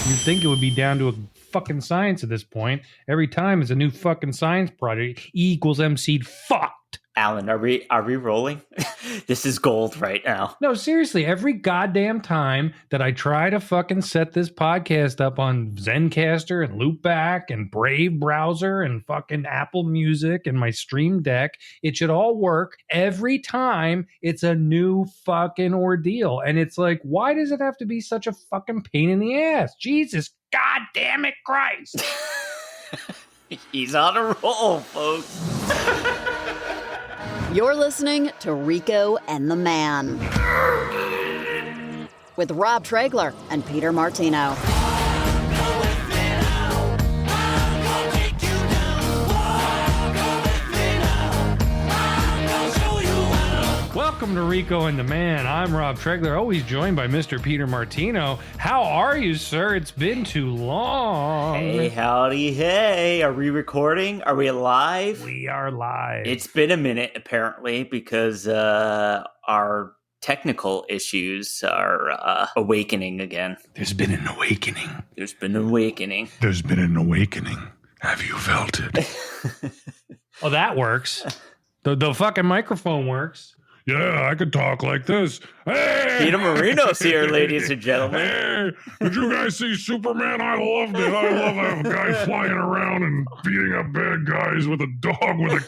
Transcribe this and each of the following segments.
You'd think it would be down to a fucking science at this point. Every time it's a new fucking science project. E equals MC fucked. Alan, are we rolling? This is gold right now. No, seriously, every goddamn time that I try to fucking set this podcast up on Zencaster and Loopback and Brave browser and fucking Apple Music and my Stream Deck, it should all work. Every time it's a new fucking ordeal. And it's like, why does it have to be such a fucking pain in the ass? Jesus goddamn it Christ. He's on a roll, folks. You're listening to Rico and the Man with Rob Traegler and Peter Martino. Welcome to Rico and the Man. I'm Rob Traegler, always joined by Mr. Peter Martino. How are you, sir? It's been too long. Hey, howdy, hey. Are we recording? Are we live? We are live. It's been a minute, apparently, because our technical issues are awakening again. There's been an awakening. There's been an awakening. There's been an awakening. Have you felt it? Oh, that works. The fucking microphone works. Yeah, I could talk like this. Hey! Peter Marino's here, ladies and gentlemen. Hey! Did you guys see Superman? I loved it. I love a guy flying around and beating up bad guys with a dog with a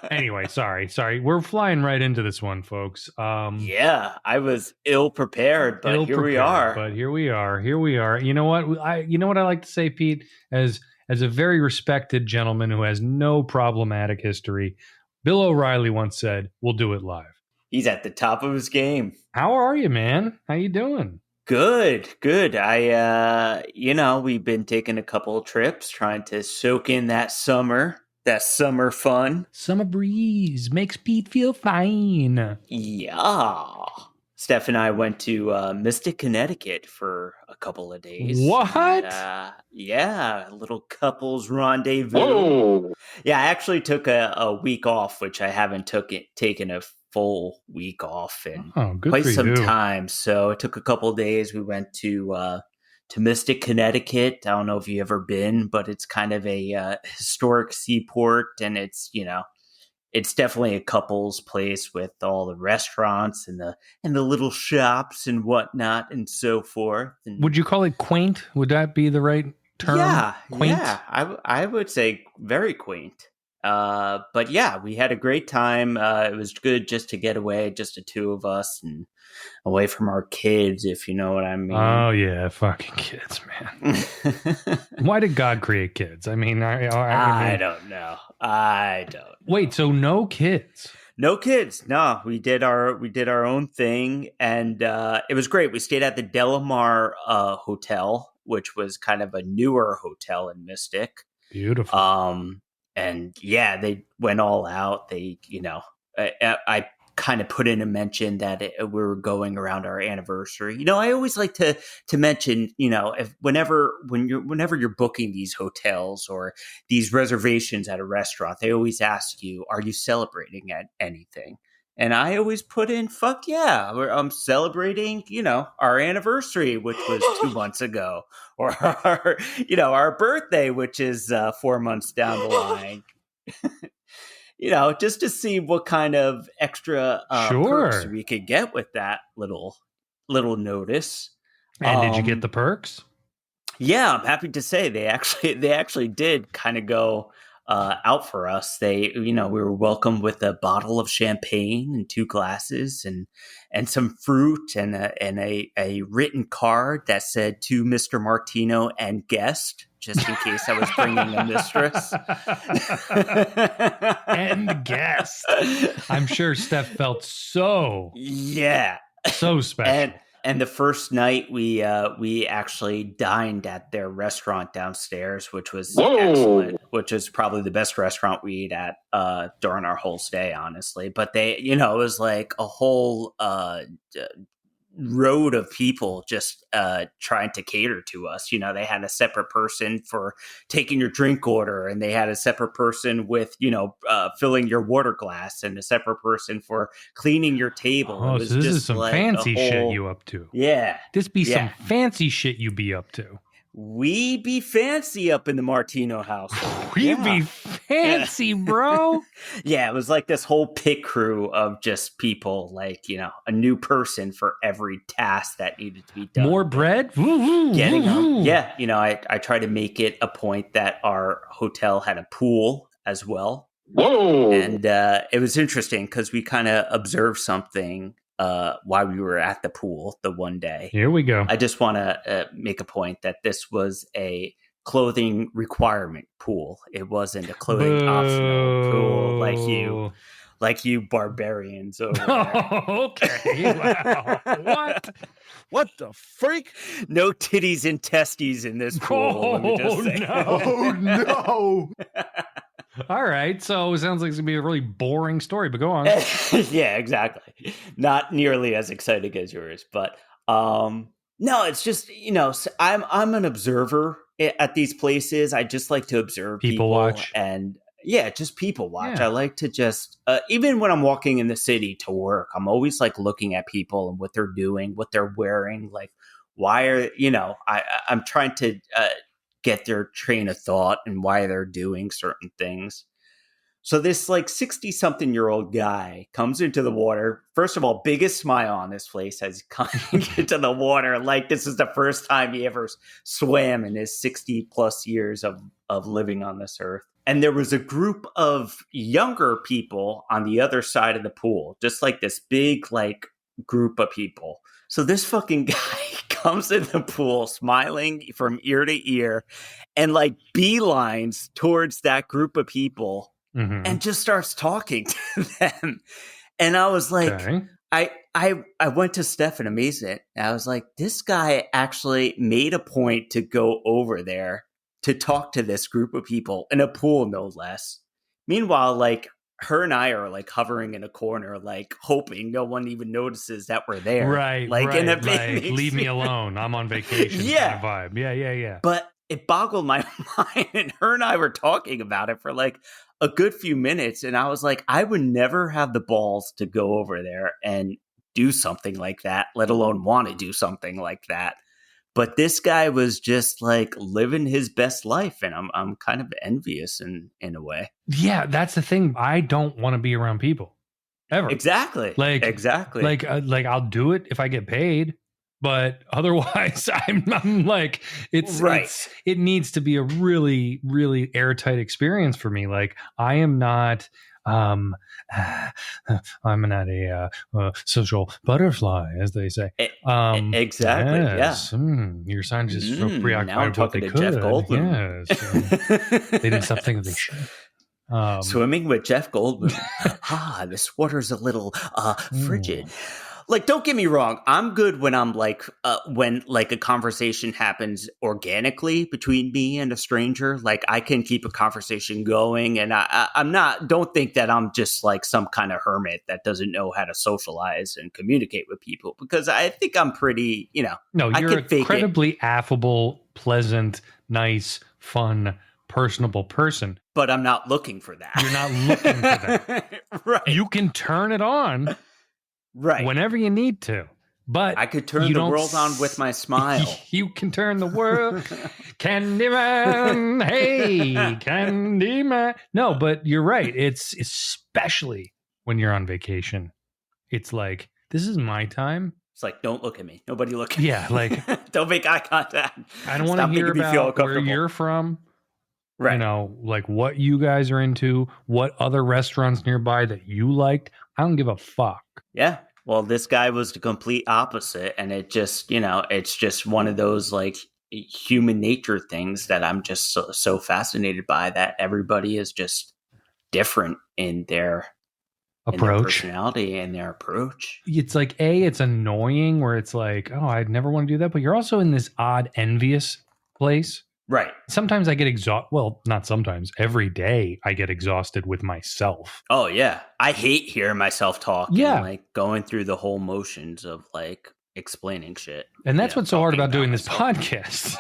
cape. Anyway, sorry. We're flying right into this one, folks. Yeah, I was ill prepared, but here we are. But here we are. You know what? I like to say, Pete, as a very respected gentleman who has no problematic history, Bill O'Reilly once said, "We'll do it live." He's at the top of his game. How are you, man? How you doing? Good. We've been taking a couple of trips, trying to soak in that summer fun. Summer breeze makes Pete feel fine. Yeah. Steph and I went to Mystic, Connecticut for a couple of days. What? And, yeah, a little couples rendezvous. Whoa! Yeah, I actually took a week off, which I haven't taken a full week off in quite some time. So it took a couple of days. We went to Mystic, Connecticut. I don't know if you've ever been, but it's kind of a historic seaport, and it's definitely a couple's place with all the restaurants and the little shops and whatnot and so forth. And would you call it quaint? Would that be the right term? Quaint? Yeah, I would say very quaint. But yeah, we had a great time. It was good just to get away, just the two of us, and away from our kids, if you know what I mean. Oh yeah, fucking kids, man. Why did God create kids? I mean, I don't know. Wait, so no kids? No kids. No, we did our own thing, and it was great. We stayed at the Delamar Hotel, which was kind of a newer hotel in Mystic. Beautiful. And yeah, they went all out. They, I kind of put in a mention that we were going around our anniversary. I always like to mention, whenever you're booking these hotels or these reservations at a restaurant, they always ask you, "Are you celebrating at anything?" And I always put in, "Fuck yeah, I'm celebrating, our anniversary, which was 2 months ago, or our birthday, which is 4 months down the line." Just to see what kind of extra perks we could get with that little notice. And did you get the perks? Yeah, I'm happy to say they actually did kind of go out for us. We were welcomed with a bottle of champagne and 2 glasses and some fruit and a written card that said, "To Mr. Martino and guest," just in case I was bringing a mistress. And guest. I'm sure Steph felt so special. And the first night we actually dined at their restaurant downstairs, which was excellent, which is probably the best restaurant we ate at during our whole stay, honestly. But they, it was like a whole road of people just trying to cater to us. You know, they had a separate person for taking your drink order, and they had a separate person with, filling your water glass, and a separate person for cleaning your table. Oh, It was so this just is some like fancy shit whole, you up to. Yeah. This be Yeah. some fancy shit you be up to. We be fancy up in the Martino house. We be fancy, bro. Yeah, it was like this whole pit crew of just people, like, a new person for every task that needed to be done. More bread? Woo-hoo, Getting woo-hoo. them. Yeah, I try to make it a point that our hotel had a pool as well. Whoa! And it was interesting because we kind of observed something while we were at the pool the one day. Here we go. I just want to make a point that this was a clothing requirement pool. It wasn't a clothing optional pool like you barbarians over there. Okay. Wow. What? What the freak? No titties and testes in this pool. let me just say. No. Oh, no. All right. So it sounds like it's going to be a really boring story, but go on. Yeah, exactly. Not nearly as exciting as yours, but no, it's just, I'm an observer at these places. I just like to observe people watch. And yeah, just people watch. Yeah. I like to just, even when I'm walking in the city to work, I'm always like looking at people and what they're doing, what they're wearing. Like, why are, I'm trying to get their train of thought and why they're doing certain things. So this like 60-something-year-old guy comes into the water. First of all, biggest smile on his face as he comes into the water. Like this is the first time he ever swam in his 60-plus years of living on this earth. And there was a group of younger people on the other side of the pool, just like this big like group of people. So this fucking guy comes in the pool smiling from ear to ear and like beelines towards that group of people. Mm-hmm. And just starts talking to them. And I was like, Okay. I went to Steph in amazement. And I was like, this guy actually made a point to go over there to talk to this group of people in a pool, no less. Meanwhile, like her and I are like hovering in a corner, like hoping no one even notices that we're there. Right. Like, right. and it Like, makes leave me alone. I'm on vacation. Yeah. Kind of vibe. Yeah. But it boggled my mind. And her and I were talking about it for like a good few minutes. And I was like, I would never have the balls to go over there and do something like that, let alone want to do something like that. But this guy was just like living his best life. And I'm kind of envious in a way. Yeah. That's the thing. I don't want to be around people ever. Exactly. Exactly. Like I'll do it if I get paid. But otherwise, I'm like, it needs to be a really, really airtight experience for me. Like I am not, I'm not a social butterfly, as they say. Exactly. Yes. Yeah. Your scientists are so Now I'm preoccupied with what they talking to could. Jeff Goldblum. Yes. They did something that they should. Swimming with Jeff Goldblum. This water's a little frigid. Like, don't get me wrong. I'm good when I'm like, when like a conversation happens organically between me and a stranger. Like, I can keep a conversation going, and I'm not. Don't think that I'm just like some kind of hermit that doesn't know how to socialize and communicate with people. Because I think I'm pretty, No, I you're can fake incredibly affable, pleasant, nice, fun, personable person. But I'm not looking for that. You're not looking for that. Right. You can turn it on. Right. Whenever you need to. But I could turn the world on with my smile. You can turn the world. Candyman. Hey, Candyman. No, but you're right. It's especially when you're on vacation. It's like, this is my time. It's like, don't look at me. Nobody look at me. Yeah, like. Don't make eye contact. I don't want to hear about where you're from. Right. Like what you guys are into, what other restaurants nearby that you liked. I don't give a fuck. Yeah. Well, this guy was the complete opposite. And it just, it's just one of those like human nature things that I'm just so fascinated by, that everybody is just different in their personality and their approach. It's like, it's annoying where it's like, oh, I'd never want to do that. But you're also in this odd, envious place. Right. Sometimes I get exhausted. Well, not sometimes. Every day I get exhausted with myself. Oh, yeah. I hate hearing myself talk. Yeah. And, like going through the whole motions of like explaining shit. And that's what's so hard talking about doing about this podcast.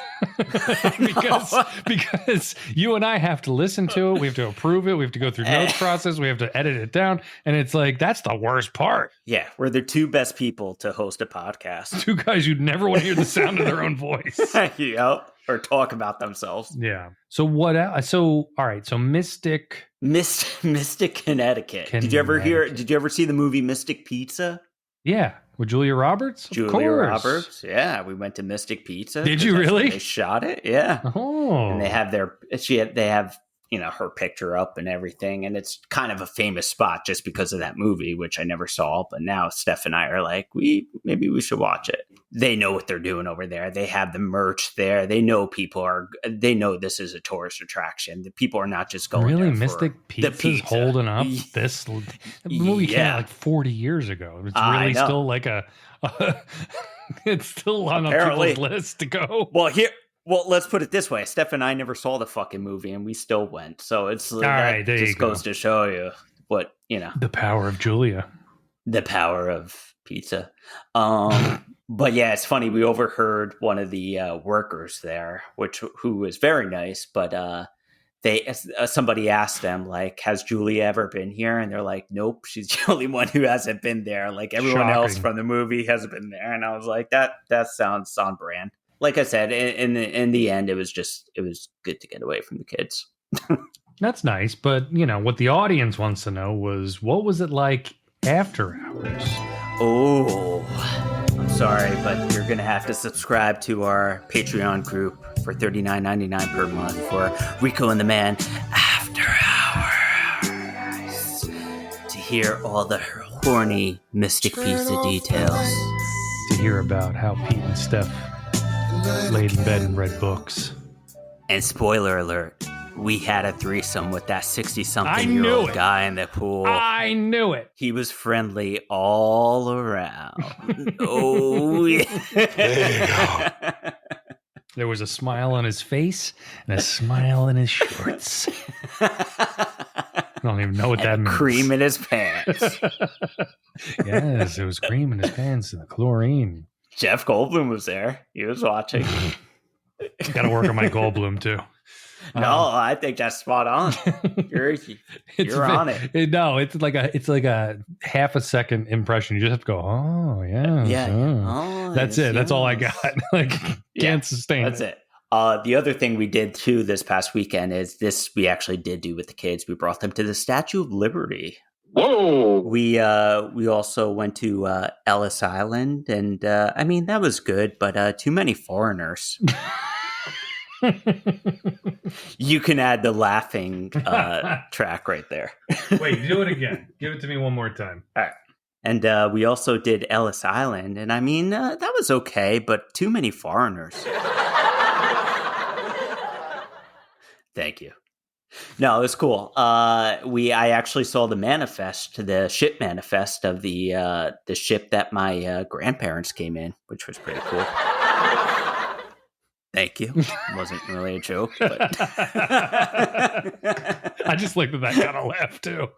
because you and I have to listen to it. We have to approve it. We have to go through notes process. We have to edit it down. And it's like, that's the worst part. Yeah, we're the two best people to host a podcast. Two guys who'd never want to hear the sound of their own voice. Yep. Or talk about themselves. Yeah. So what else? So, all right. So Mystic, Connecticut. Did you ever see the movie Mystic Pizza? Yeah. With Julia Roberts? Julia Roberts. Yeah. We went to Mystic Pizza. Did you really? They shot it. Yeah. Oh. And they have her picture up and everything. And it's kind of a famous spot just because of that movie, which I never saw. But now Steph and I are like, maybe we should watch it. They know what they're doing over there. They have the merch there. They know they know this is a tourist attraction. The people are not just going really there Mystic Pizza's holding up this movie came out like 40 years ago. It's really still like it's still on people's list to go. Well, let's put it this way. Steph and I never saw the fucking movie and we still went. So it's just goes to show you what, the power of Julia. The power of pizza. But yeah, it's funny. We overheard one of the workers there, who was very nice, but somebody asked them, like, has Julia ever been here? And they're like, nope, she's the only one who hasn't been there. Like everyone else from the movie hasn't been there. And I was like, that sounds on brand. Like I said, in the end, it was good to get away from the kids. That's nice. But, what the audience wants to know was, what was it like after hours? Oh, I'm sorry, but you're going to have to subscribe to our Patreon group for $39.99 per month for Rico and the Man After Hours to hear all the horny Mystic Pizza details. To hear about how Pete and Steph laid in bed and read books. And spoiler alert, we had a threesome with that 60-something-year-old guy in the pool. I knew it. He was friendly all around. Oh, yeah. There you go. There was a smile on his face and a smile in his shorts. I don't even know what that means. Cream in his pants. Yes, it was cream in his pants and the chlorine. Jeff Goldblum was there. He was watching. Got to work on my Goldblum, too. No, I think that's spot on. You're on it. No, it's like a half a second impression. You just have to go, oh yeah, yeah. Oh. Oh, That's it. That's all I got. Can't sustain. That's it. The other thing we did too this past weekend is this. We actually did do with the kids. We brought them to the Statue of Liberty. Whoa! We also went to Ellis Island, and that was good, but too many foreigners. You can add the laughing track right there. Wait, do it again. Give it to me one more time. All right. And we also did Ellis Island, and that was okay, but too many foreigners. Thank you. No, it was cool. I actually saw the ship manifest of the ship that my grandparents came in, which was pretty cool. Thank you. Wasn't really a joke, but I just like that kind of laugh too.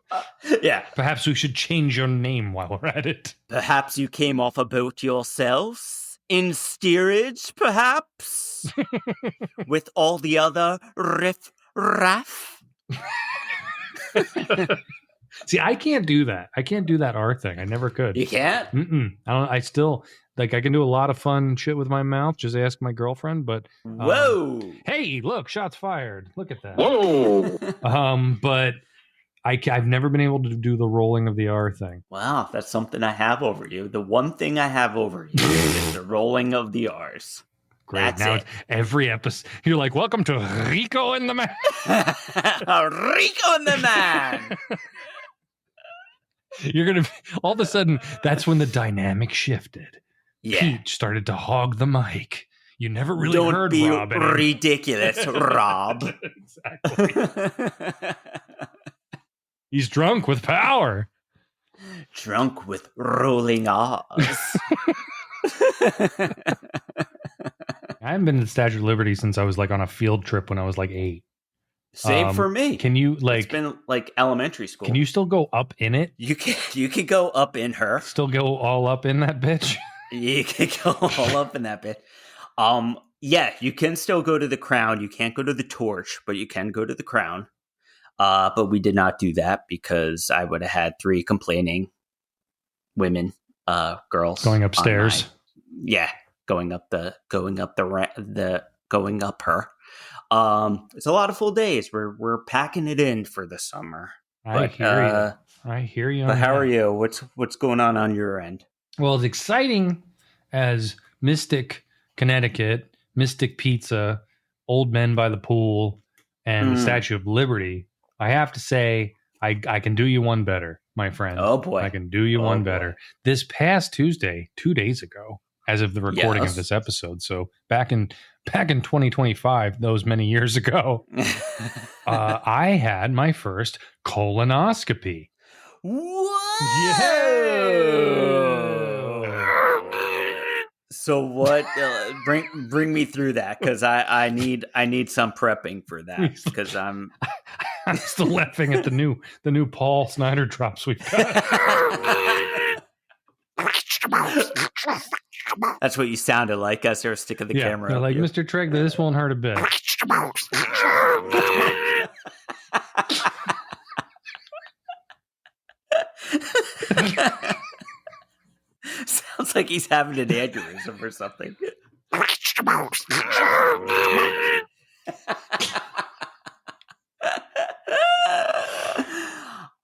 Yeah. Perhaps we should change your name while we're at it. Perhaps you came off a boat yourselves in steerage, perhaps, with all the other riff-raff. See, I can't do that. I can't do that R thing. I never could. You can't? I still I can do a lot of fun shit with my mouth. Just ask my girlfriend. But whoa! Hey, look! Shots fired! Look at that! Whoa! But I've never been able to do the rolling of the R thing. Wow, that's something I have over you. The one thing I have over you is the rolling of the R's. Great. That's now it. It's every episode. You're like, welcome to Rico and the Man. Rico and the Man. You're gonna all of a sudden. That's when the dynamic shifted. Yeah. Pete started to hog the mic. You never really Don't heard be Rob. ridiculous, Rob. Exactly. He's drunk with power. Drunk with rolling R's. I haven't been to the Statue of Liberty since I was on a field trip when I was 8. Same for me. Can you It's been elementary school. Can you still go up in it? You can go up in her. Still go all up in that bitch? You can go all up in that bit. Yeah, you can still go to the Crown. You can't go to the Torch, but you can go to the Crown. But we did not do that because I would have had 3 complaining women, girls Going upstairs. Going up her. It's a lot of full days. We're packing it in for the summer. I hear you. But how are you? What's going on your end? Well, as exciting as Mystic, Connecticut, Mystic Pizza, Old Men by the Pool, and the Statue of Liberty, I have to say I can do you one better, my friend. Oh boy, I can do you one better. This past Tuesday, 2 days ago, as of the recording of this episode, so back in 2025, those many years ago, I had my first colonoscopy. What? Yeah. So what? Bring me through that, because I need some prepping for that, because I'm still laughing at the new Paul Snyder drops we've got. That's what you sounded like as they were sticking the camera. They're like, Mr. Treg, this won't hurt a bit. Sounds like he's having an aneurysm or something.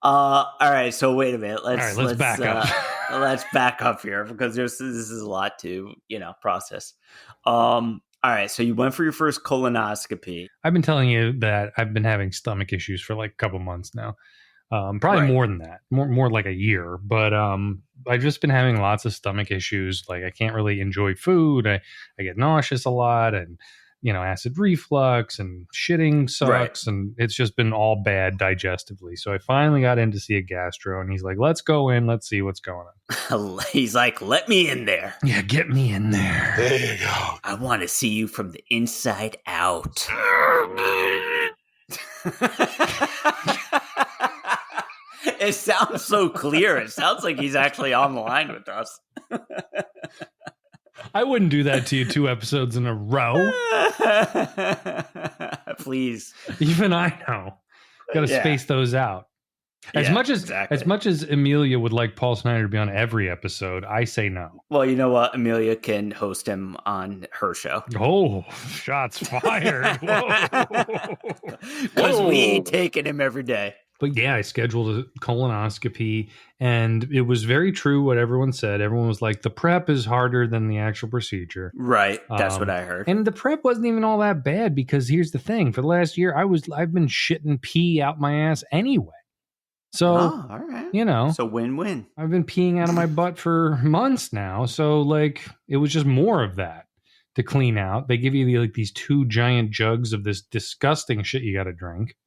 All right, so wait a minute. Let's back up. Let's back up here, because this is a lot to process. All right, so you went for your first colonoscopy. I've been telling you that I've been having stomach issues for like a couple months now. Probably more than that, more like a year. But I've just been having lots of stomach issues. Like I can't really enjoy food. I get nauseous a lot, and acid reflux, and shitting sucks, and it's just been all bad digestively. So I finally got in to see a gastro, and he's like, "Let's go in, let's see what's going on." He's like, "Let me in there." Yeah, get me in there. There you go. I want to see you from the inside out. It sounds so clear. It sounds like he's actually on the line with us. I wouldn't do that to you 2 episodes in a row. Please. Even I know. Got to space those out. As much as Amelia would like Paul Snyder to be on every episode, I say no. Well, you know what? Amelia can host him on her show. Oh, shots fired. Because we ain't taking him every day. But yeah, I scheduled a colonoscopy, and it was very true what everyone said. Everyone was like, the prep is harder than the actual procedure. Right. That's what I heard. And the prep wasn't even all that bad, because here's the thing. For the last year, I've been shitting pee out my ass anyway. So, all right. So win-win. I've been peeing out of my butt for months now. So like, it was just more of that to clean out. They give you these 2 giant jugs of this disgusting shit you got to drink.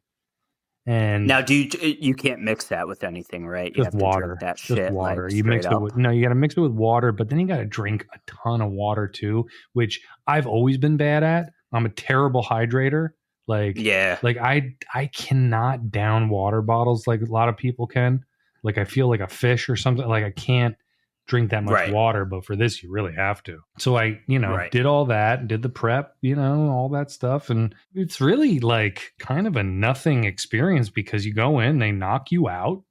And now, you can't mix that with anything, right? You have water. To drink that just shit, water. Like, you mix it with you got to mix it with water, but then you got to drink a ton of water too, which I've always been bad at. I'm a terrible hydrator. Like I cannot down water bottles like a lot of people can. Like I feel like a fish or something. Like I can't drink that much water, but for this you really have to. So I did all that, did the prep, all that stuff, and it's really like kind of a nothing experience, because you go in, they knock you out,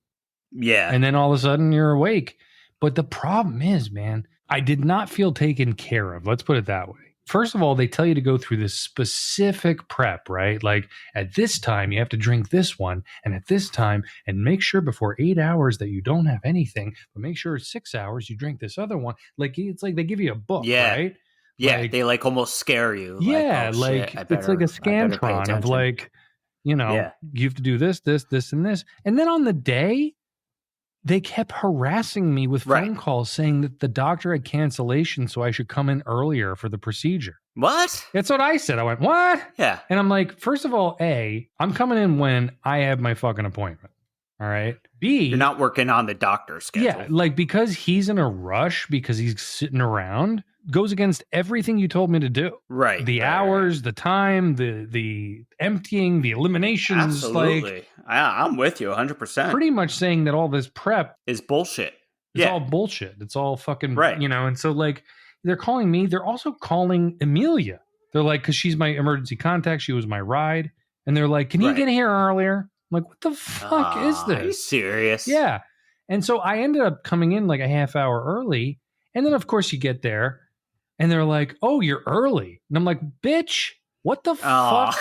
and then all of a sudden you're awake. But the problem is, man, I did not feel taken care of. Let's put it that way. First of all, they tell you to go through this specific prep, right? Like at this time, you have to drink this one, and at this time, and make sure before 8 hours that you don't have anything, but make sure it's 6 hours you drink this other one. Like it's like they give you a book, right? Yeah, like, they like almost scare you. Yeah, it's like a Scantron of like, you have to do this, and this. And then on the day, they kept harassing me with phone calls saying that the doctor had cancellation, so I should come in earlier for the procedure. What? That's what I said. I went, what? Yeah. And I'm like, first of all, A, I'm coming in when I have my fucking appointment. All right. B, you're not working on the doctor's schedule. Yeah, like because he's in a rush because he's sitting around goes against everything you told me to do. Right. The hours, the time, the emptying, the eliminations. Absolutely. I'm with you 100%. Pretty much saying that all this prep is bullshit. It's all bullshit. It's all fucking, Right. and so like they're calling me. They're also calling Amelia. They're like, because she's my emergency contact. She was my ride. And they're like, can you get here earlier? I'm like, what the fuck is this? Are you serious? Yeah. And so I ended up coming in like a half hour early. And then, of course, you get there and they're like, oh, you're early. And I'm like, bitch, what the fuck?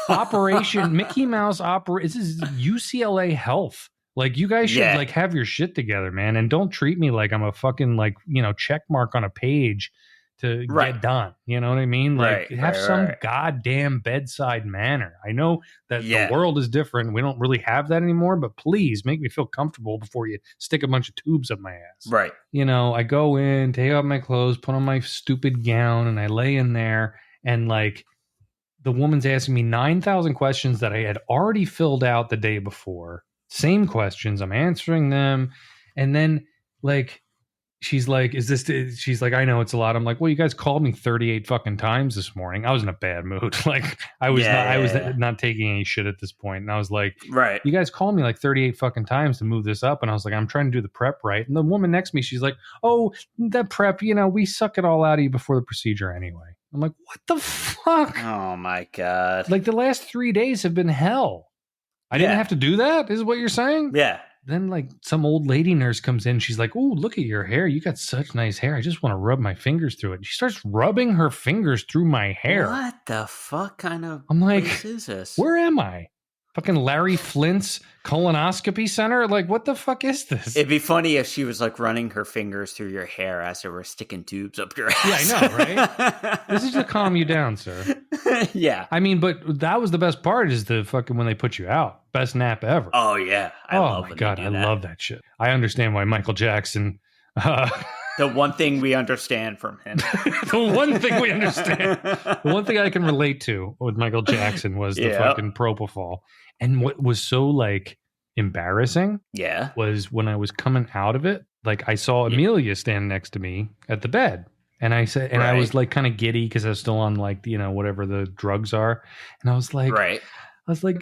Operation Mickey Mouse This is UCLA Health. Like, you guys should like have your shit together, man. And don't treat me like I'm a fucking like, check mark on a page to get done. You know what I mean? Like, have some goddamn bedside manner. I know that the world is different. We don't really have that anymore, but please make me feel comfortable before you stick a bunch of tubes up my ass. Right. I go in, take off my clothes, put on my stupid gown, and I lay in there, and like the woman's asking me 9,000 questions that I had already filled out the day before. Same questions. I'm answering them. And then like, she's like, she's like, I know it's a lot. I'm like, well, you guys called me 38 fucking times this morning. I was in a bad mood. Like I was not taking any shit at this point. And I was like, you guys called me like 38 fucking times to move this up. And I was like, I'm trying to do the prep right. And the woman next to me, she's like, oh, that prep, we suck it all out of you before the procedure anyway. I'm like, what the fuck? Oh my God. Like the last 3 days have been hell. I didn't have to do that? Is what you're saying? Yeah. Then like some old lady nurse comes in. She's like, oh, look at your hair. You got such nice hair. I just want to rub my fingers through it. And she starts rubbing her fingers through my hair. What the fuck kind of I'm like, place is this? Where am I? Fucking Larry Flint's colonoscopy center? Like, what the fuck is this? It'd be funny if she was like running her fingers through your hair as they were sticking tubes up your ass. Yeah, I know, right? This is to calm you down, sir. Yeah. I mean, but that was the best part is the fucking when they put you out. Best nap ever. Oh, yeah. I love my God. I love that shit. I understand why Michael Jackson... the one thing we understand from him. The one thing we understand. The one thing I can relate to with Michael Jackson was the fucking propofol. And what was so like embarrassing was when I was coming out of it, like I saw Amelia stand next to me at the bed. And I said, and I was like kind of giddy because I was still on like, whatever the drugs are. And I was like,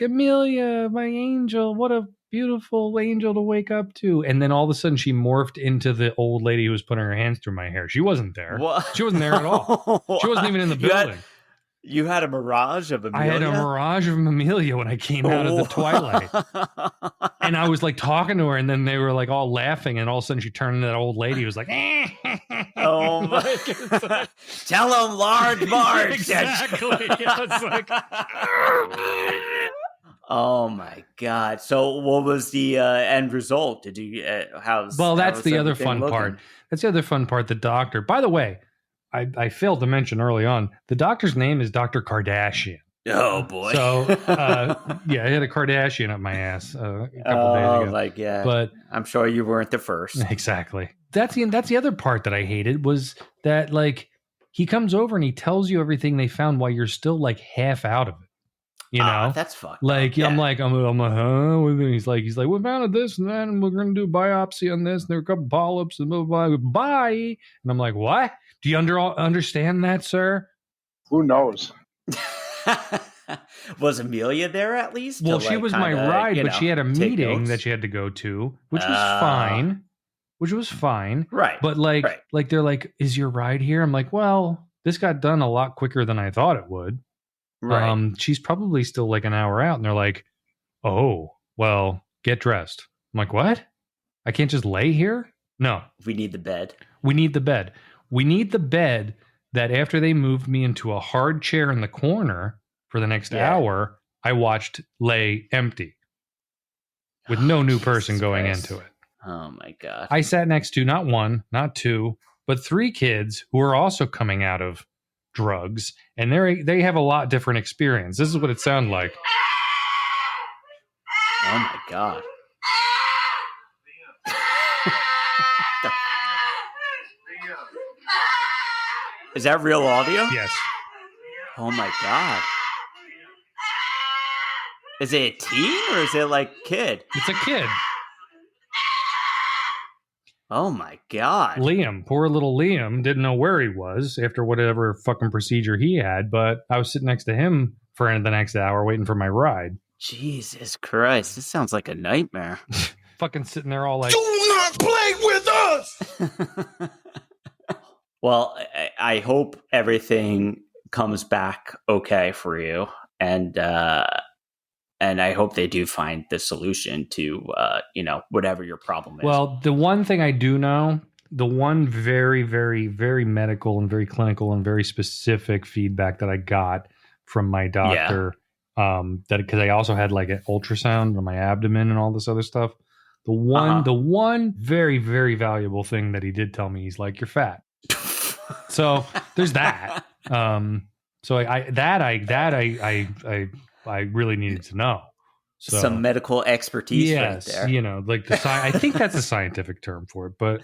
Amelia, my angel, what a beautiful angel to wake up to. And then all of a sudden she morphed into the old lady who was putting her hands through my hair. She wasn't there. What? She wasn't there at all. She wasn't even in the building. You had a mirage of Amelia? I had a mirage of Amelia when I came out of the twilight. And I was like talking to her, and then they were like all laughing, and all of a sudden she turned into that old lady who was like, oh my. Tell him Large Marge. Exactly. I was like, oh my God. So what was the end result? Did you that's the other fun part. That's the other fun part. The doctor, by the way, I failed to mention early on, the doctor's name is Dr. Kardashian. Oh boy. So I had a Kardashian up my ass a couple days ago. But I'm sure you weren't the first. Exactly. That's the other part that I hated was that like he comes over and he tells you everything they found while you're still like half out of it. That's fucked. Like up. I'm like, he's like, we found this and that, and we're gonna do a biopsy on this, and there are a couple polyps and blah blah blah. Bye. And I'm like, what? Do you understand that, sir? Who knows? Was Amelia there at least? Well, she was my ride, but she had a meeting that she had to go to, which was fine. Right. But like they're like, is your ride here? I'm like, well, this got done a lot quicker than I thought it would. Right. She's probably still like an hour out. And they're like, oh, well, get dressed. I'm like, what? I can't just lay here? No. We need the bed. We need the bed. We need the bed that after they moved me into a hard chair in the corner for the next hour, I watched lay empty with no new person going into it. Oh my God. I sat next to not one, not two, but 3 kids who are also coming out of drugs, and they have a lot different experience. This is what it sounded like. Oh my God. Is that real audio? Yes. Oh my God. Is it a teen or is it like kid? It's a kid. Oh my God. Liam, poor little Liam, didn't know where he was after whatever fucking procedure he had, but I was sitting next to him for the next hour waiting for my ride. Jesus Christ. This sounds like a nightmare. fucking sitting there all like, Do not play with us. Well, I hope everything comes back okay for you, and I hope they do find the solution to whatever your problem is. well, the one thing I do know, the one very, very, very medical and very clinical and very specific feedback that I got from my doctor, that because I also had like an ultrasound on my abdomen and all this other stuff. The one very, very valuable thing that he did tell me, he's like, you're fat. So there's that. So I really needed to know. So, some medical expertise yes, right there. you know, like I think that's a scientific term for it, but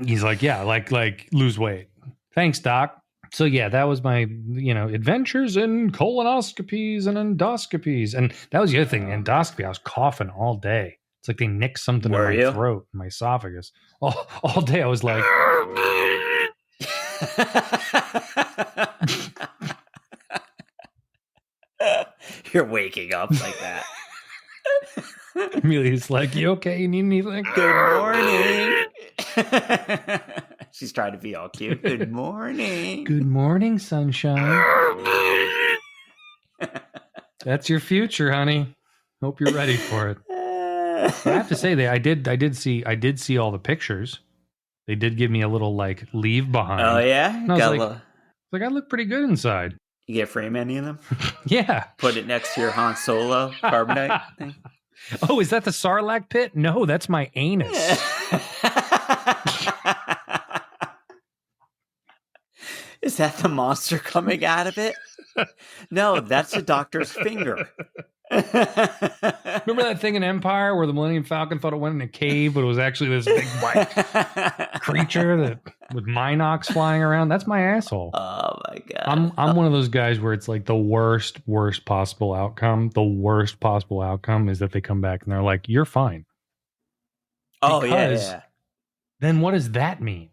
he's like, yeah, like lose weight. Thanks, doc. So yeah, that was my, adventures in colonoscopies and endoscopies. And that was the other thing, endoscopy. I was coughing all day. It's like they nicked something Were in my you? throat, my esophagus. All day I was like, You're waking up like that. Amelia's like, you okay? You need anything? Good morning. She's trying to be all cute. Good morning. Good morning, sunshine. That's your future, honey. Hope you're ready for it. I have to say that I did see all the pictures. They did give me a little like leave behind. Oh yeah, And I was like, I look pretty good inside. You get frame any of them? Yeah. Put it next to your Han Solo carbonite thing. Oh, is that the Sarlacc pit? No, that's my anus. Is that the monster coming out of it? No, that's the doctor's finger. Remember that thing in Empire where the Millennium Falcon thought it went in a cave, but it was actually this big white creature that with Minox flying around? That's my asshole. Oh my god! I'm one of those guys where it's like the worst possible outcome. The worst possible outcome is that they come back and they're like, "You're fine." Oh Because yeah. then what does that mean?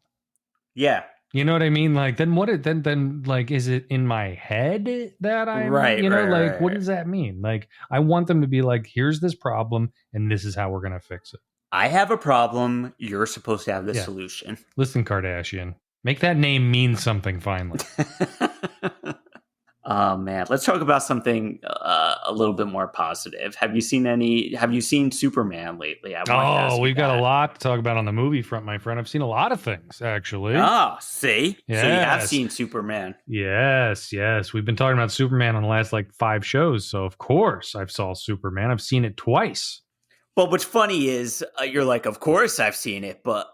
Yeah. You know what I mean? Like, then what? Then like, is it in my head that I'm Right, You know, right, like, right, what right. does that mean? Like, I want them to be like, here's this problem, and this is how we're gonna fix it. I have a problem. You're supposed to have the Yeah. solution. Listen, Kardashian, make that name mean something finally. Oh man, let's talk about something a little bit more positive. Have you seen Superman lately? I wanted to ask you We've got that. a lot to talk about on the movie front, my friend. I've seen a lot of things, actually. Oh, see? So you have Yes. seen Superman. Yes. We've been talking about Superman on the last like 5 shows, so of course I've saw Superman. I've seen it twice. But what's funny is you're like, of course I've seen it, but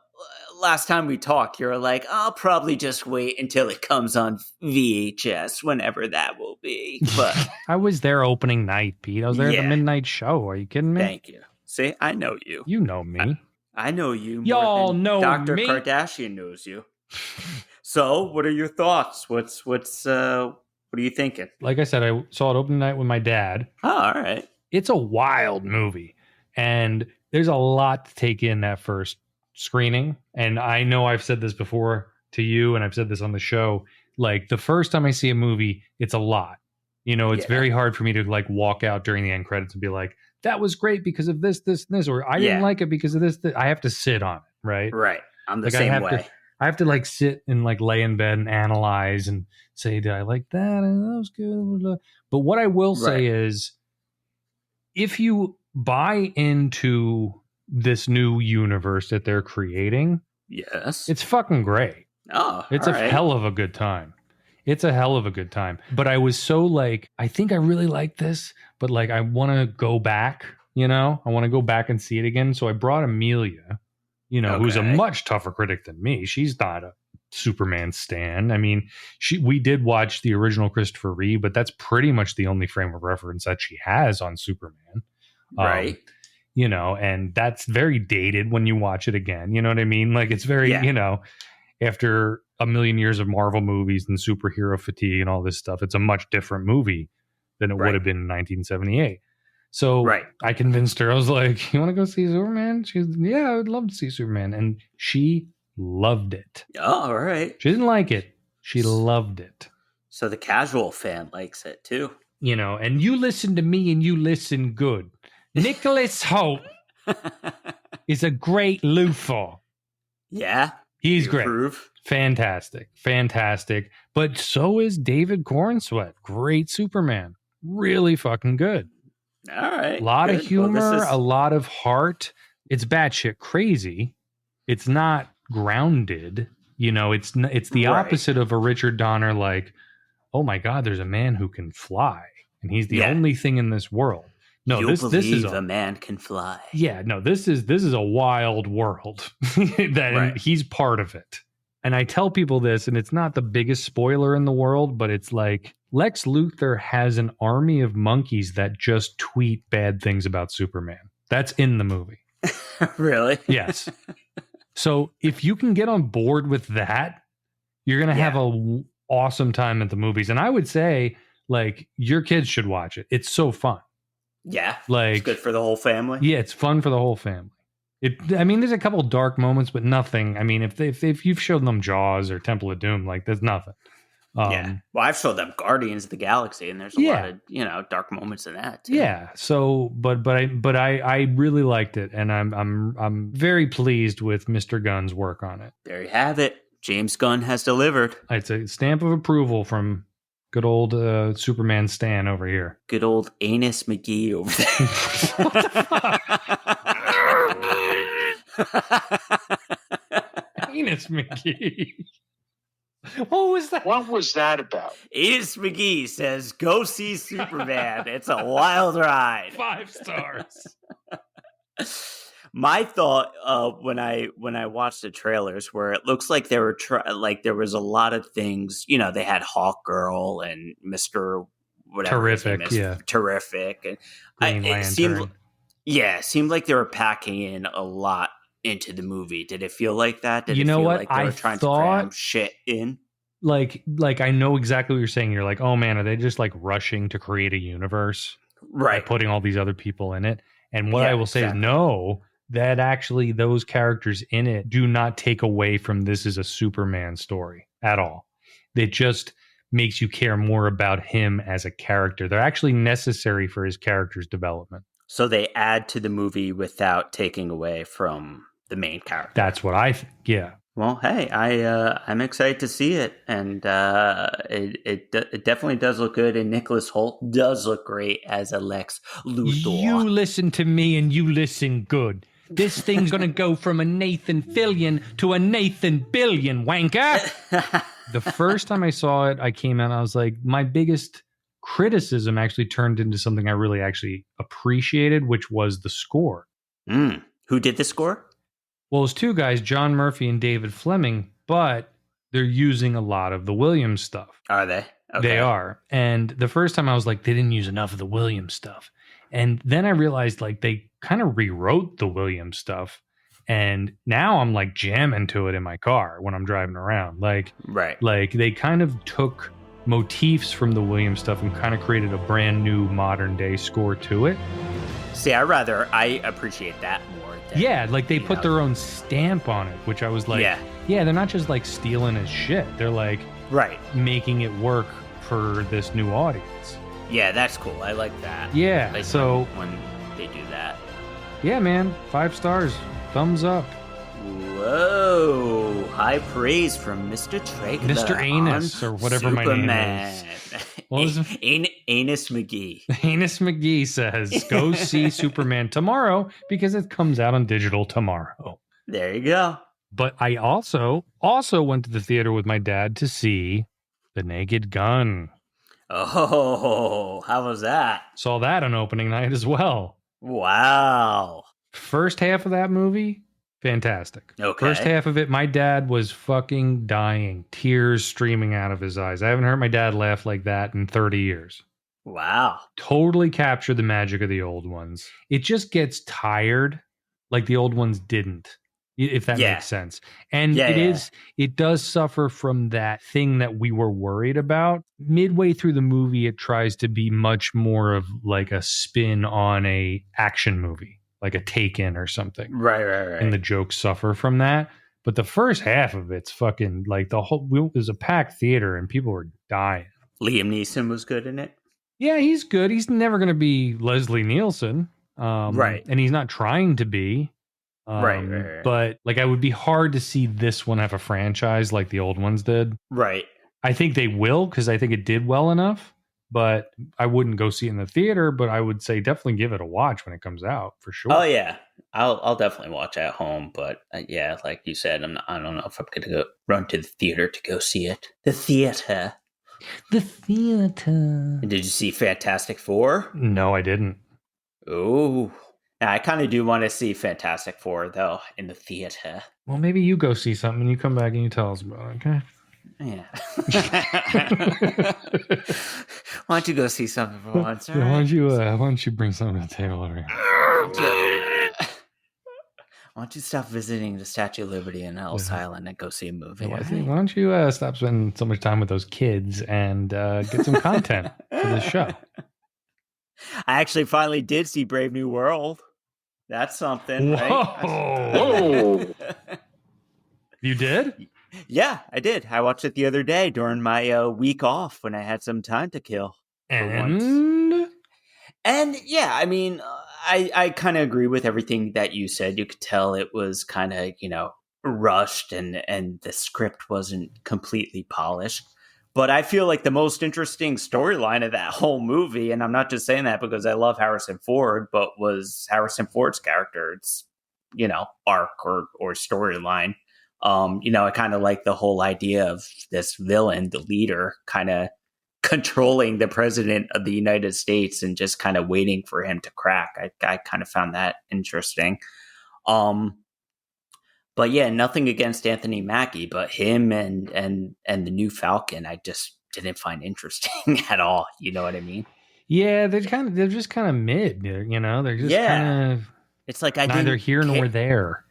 last time we talked, you're like, I'll probably just wait until it comes on VHS, whenever that will be. But I was there opening night, Pete. I was there at the Yeah. midnight show. Are you kidding me? thank you. See, I know you. You know me. I know you. More Y'all than know Dr. me. Kardashian knows you. So, what are your thoughts? What are you thinking? Like I said, I saw it opening night with my dad. Oh, all right. It's a wild movie, and there's a lot to take in that first screening. And I know I've said this before to you, and I've said this on the show. Like, the first time I see a movie, it's a lot. You know, it's Yeah. very hard for me to like walk out during the end credits and be like, that was great because of this, and this, or I didn't Yeah. like it because of this. I have to sit on it, right? Right. I'm the Like, same way. I have to like sit and like lay in bed and analyze and say, did I like that? And that was good. But what I will say is, if you buy into this new universe that they're creating, Yes. it's fucking great. Oh, It's all a right. hell of a good time. It's a hell of a good time. But I was so like, I think I really like this, but like, I want to go back, I want to go back and see it again. So I brought Amelia, who's a Okay. much tougher critic than me. She's not a Superman stan. I mean, we did watch the original Christopher Reeve, but that's pretty much the only frame of reference that she has on Superman. Right. And that's very dated when you watch it again. You know what I mean? Like, it's very, Yeah. After a million years of Marvel movies and superhero fatigue and all this stuff, it's a much different movie than it would have been in 1978. So I convinced her. I was like, you want to go see Superman? She was, yeah, I would love to see Superman. And she loved it. Oh, all right. She didn't like it. She loved it. So the casual fan likes it too. And you listen to me and you listen good. Nicholas Hoult is a great Luthor. Yeah. He's You great. approve? Fantastic. But so is David Cornsweet. Great Superman. Really fucking good. All right. A lot of good. humor, a lot of heart. It's batshit crazy. It's not grounded. You know, it's the Right. opposite of a Richard Donner, like, oh my God, there's a man who can fly. And he's the Yeah. only thing in this world. No, You'll this is a man can fly. Yeah, no, this is a wild world that Right. he's part of it. And I tell people this, and it's not the biggest spoiler in the world, but it's like Lex Luthor has an army of monkeys that just tweet bad things about Superman. That's in the movie. Really? Yes. So if you can get on board with that, you're going to have a awesome time at the movies. And I would say, like, your kids should watch it. It's so fun. Yeah. Like, It's good for the whole family. Yeah, it's fun for the whole family. There's a couple dark moments, but nothing. I mean, if you've shown them Jaws or Temple of Doom, like, there's nothing. Yeah. Well, I've showed them Guardians of the Galaxy, and there's a lot of, dark moments in that too. Yeah. So, but I really liked it, and I'm very pleased with Mr. Gunn's work on it. There you have it. James Gunn has delivered. It's a stamp of approval from good old Superman Stan over here. Good old Anus McGee over there. Anus McGee. What was that? What was that about? Anus McGee says, "Go see Superman. It's a wild ride." 5 stars. My thought when I watched the trailers, where it looks like they were there was a lot of things. You know, they had Hawk Girl and Mr. whatever his name Terrific, is, yeah. Terrific, and Green Lantern. it seemed like they were packing in a lot into the movie. Did it feel like that? Did You it know feel what? like they were trying to cram shit in? Like I know exactly what you're saying. You're like, oh man, are they just like rushing to create a universe? Right. By putting all these other people in it. And what Yeah, I will say is no, that actually those characters in it do not take away from this is a Superman story at all. It just makes you care more about him as a character. They're actually necessary for his character's development. So they add to the movie without taking away from the main character. That's what I think. Yeah. Well, hey, I'm excited to see it, and it definitely does look good. And Nicholas Hoult does look great as a Lex Luthor. You listen to me and you listen good. This thing's going to go from a Nathan Fillion to a Nathan Billion, wanker. The first time I saw it, I came out, I was like, my biggest criticism actually turned into something I really actually appreciated, which was the score. Who did the score? Well, it's 2 guys, John Murphy and David Fleming, but they're using a lot of the Williams stuff. Are they? Okay. They are. And the first time I was like, they didn't use enough of the Williams stuff. And then I realized like they kind of rewrote the Williams stuff. And now I'm like jamming to it in my car when I'm driving around. Like they kind of took motifs from the Williams stuff and kind of created a brand new modern day score to it. See, I appreciate that more. Yeah, like they put their own stamp on it, which I was like, yeah, they're not just like stealing his shit. They're like making it work for this new audience. Yeah, that's cool. I like that. Yeah, like so when they do that. Yeah, man, 5 stars, thumbs up. Whoa, high praise from Mr. Traeger. Mr. Anus, or whatever Superman. my name is. What was Anus McGee. Anus McGee says, go see Superman tomorrow because it comes out on digital tomorrow. There you go. But I also went to the theater with my dad to see The Naked Gun. Oh, how was that? Saw that on opening night as well. Wow. First half of that movie, fantastic. Okay. First half of it, my dad was fucking dying. Tears streaming out of his eyes. I haven't heard my dad laugh like that in 30 years. Wow. Totally captured the magic of the old ones. It just gets tired like the old ones didn't, if that makes sense. And it does suffer from that thing that we were worried about. Midway through the movie, it tries to be much more of like a spin on a action movie, like a Taken or something. Right. And the jokes suffer from that. But the first half of it's fucking like it was a packed theater and people were dying. Liam Neeson was good in it. Yeah, he's good. He's never going to be Leslie Nielsen. Right. And he's not trying to be. Right. But like, I would be hard to see this one have a franchise like the old ones did. Right. I think they will, because I think it did well enough, but I wouldn't go see it in the theater. But I would say definitely give it a watch when it comes out, for sure. Oh yeah, I'll definitely watch at home. But yeah, like you said, I don't know if I'm gonna go run to the theater to go see it. The theater. Did you see Fantastic Four? No, I didn't. Oh, I kind of do want to see Fantastic Four though in the theater. Well, maybe you go see something and you come back and you tell us about it, okay? Yeah. Why don't you go see something for once? Yeah, why don't you bring something to the table over here? Why don't you stop visiting the Statue of Liberty in Ellis Island and go see a movie? Why don't you stop spending so much time with those kids and get some content for this show? I actually finally did see Brave New World. That's something, right? Whoa! You did? Yeah, I did. I watched it the other day during my week off when I had some time to kill. And yeah, I mean, I kind of agree with everything that you said. You could tell it was kind of, rushed and the script wasn't completely polished. But I feel like the most interesting storyline of that whole movie, and I'm not just saying that because I love Harrison Ford, but was Harrison Ford's character. It's, arc or storyline. I kind of like the whole idea of this villain, the leader, kind of controlling the president of the United States and just kind of waiting for him to crack. I kind of found that interesting. But yeah, nothing against Anthony Mackie, but him and the new Falcon, I just didn't find interesting at all. You know what I mean? Yeah, they're just kind of mid. They're just kind of. It's like neither here nor there.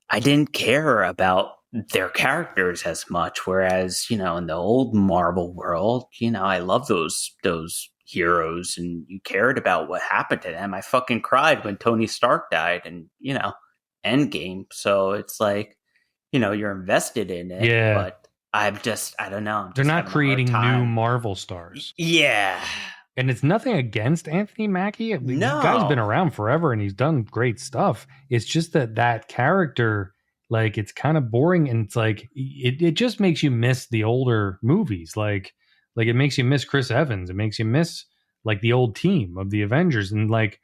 I didn't care about their characters as much, whereas in the old Marvel world, I love those heroes, and you cared about what happened to them. I fucking cried when Tony Stark died, and Endgame. So it's like, you're invested in it. Yeah. But I don't know. They're not creating new Marvel stars. Yeah. And it's nothing against Anthony Mackie. No. The guy's been around forever and he's done great stuff. It's just that character, like, it's kind of boring, and it's like it just makes you miss the older movies. Like it makes you miss Chris Evans. It makes you miss like the old team of the Avengers. And like